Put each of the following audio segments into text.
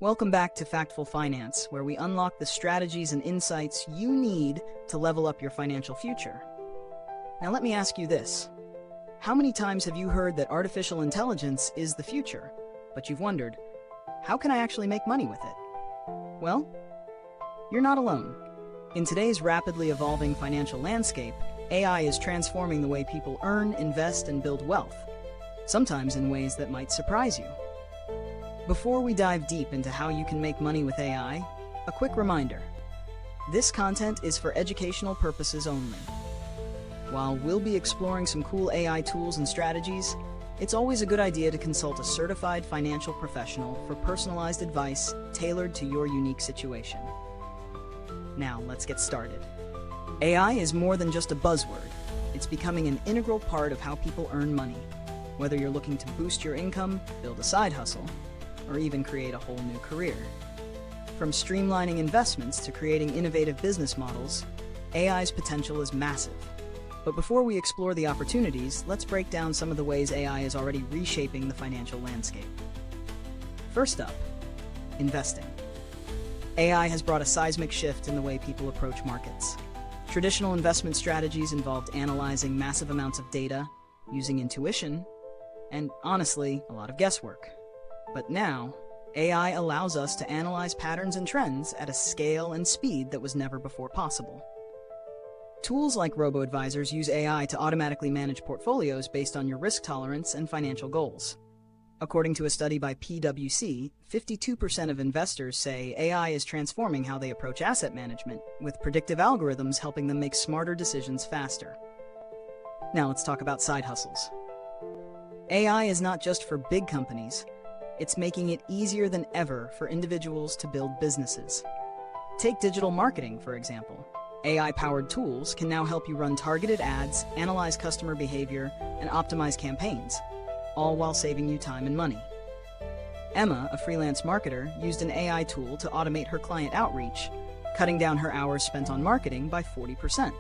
Welcome back to Factful Finance, where we unlock the strategies and insights you need to level up your financial future. Now let me ask you this. How many times have you heard that artificial intelligence is the future, but you've wondered, how can I actually make money with it? Well, you're not alone. In today's rapidly evolving financial landscape, AI is transforming the way people earn, invest, and build wealth, sometimes in ways that might surprise you. Before we dive deep into how you can make money with AI, a quick reminder. This content is for educational purposes only. While we'll be exploring some cool AI tools and strategies, it's always a good idea to consult a certified financial professional for personalized advice tailored to your unique situation. Now, let's get started. AI is more than just a buzzword. It's becoming an integral part of how people earn money. Whether you're looking to boost your income, build a side hustle, or even create a whole new career. From streamlining investments to creating innovative business models, AI's potential is massive. But before we explore the opportunities, let's break down some of the ways AI is already reshaping the financial landscape. First up, investing. AI has brought a seismic shift in the way people approach markets. Traditional investment strategies involved analyzing massive amounts of data, using intuition, and honestly, a lot of guesswork. But now, AI allows us to analyze patterns and trends at a scale and speed that was never before possible. Tools like robo-advisors use AI to automatically manage portfolios based on your risk tolerance and financial goals. According to a study by PwC, 52% of investors say AI is transforming how they approach asset management, with predictive algorithms helping them make smarter decisions faster. Now let's talk about side hustles. AI is not just for big companies. It's making it easier than ever for individuals to build businesses. Take digital marketing, for example. AI-powered tools can now help you run targeted ads, analyze customer behavior, and optimize campaigns, all while saving you time and money. Emma, a freelance marketer, used an AI tool to automate her client outreach, cutting down her hours spent on marketing by 40%.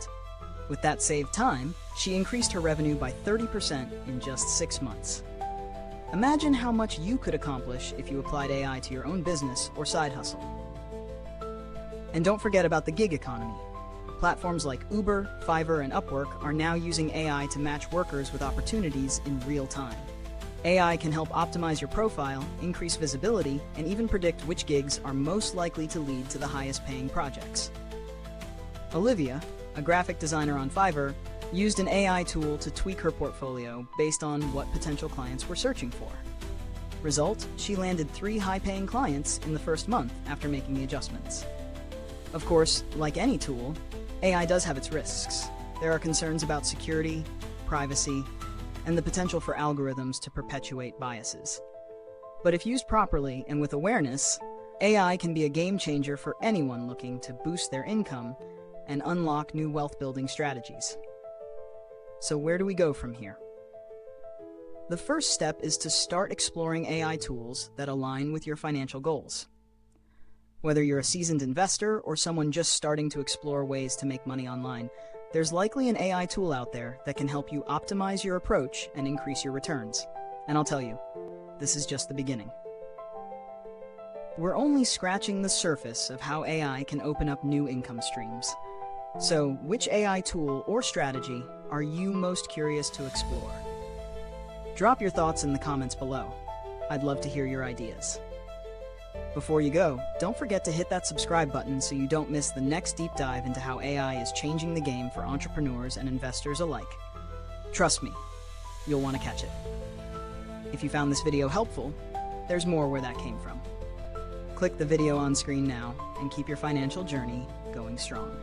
With that saved time, she increased her revenue by 30% in just 6 months. Imagine how much you could accomplish if you applied AI to your own business or side hustle. And don't forget about the gig economy. Platforms like Uber, Fiverr, and Upwork are now using AI to match workers with opportunities in real time. AI can help optimize your profile, increase visibility, and even predict which gigs are most likely to lead to the highest paying projects. Olivia, a graphic designer on Fiverr, used an AI tool to tweak her portfolio based on what potential clients were searching for. Result, she landed 3 high-paying clients in the first month after making the adjustments. Of course, like any tool, AI does have its risks. There are concerns about security, privacy, and the potential for algorithms to perpetuate biases. But if used properly and with awareness, AI can be a game changer for anyone looking to boost their income and unlock new wealth-building strategies. So where do we go from here? The first step is to start exploring AI tools that align with your financial goals. Whether you're a seasoned investor or someone just starting to explore ways to make money online, there's likely an AI tool out there that can help you optimize your approach and increase your returns. And I'll tell you, this is just the beginning. We're only scratching the surface of how AI can open up new income streams. So, which AI tool or strategy are you most curious to explore? Drop your thoughts in the comments below. I'd love to hear your ideas. Before you go, don't forget to hit that subscribe button so you don't miss the next deep dive into how AI is changing the game for entrepreneurs and investors alike. Trust me, you'll want to catch it. If you found this video helpful, there's more where that came from. Click the video on screen now and keep your financial journey going strong.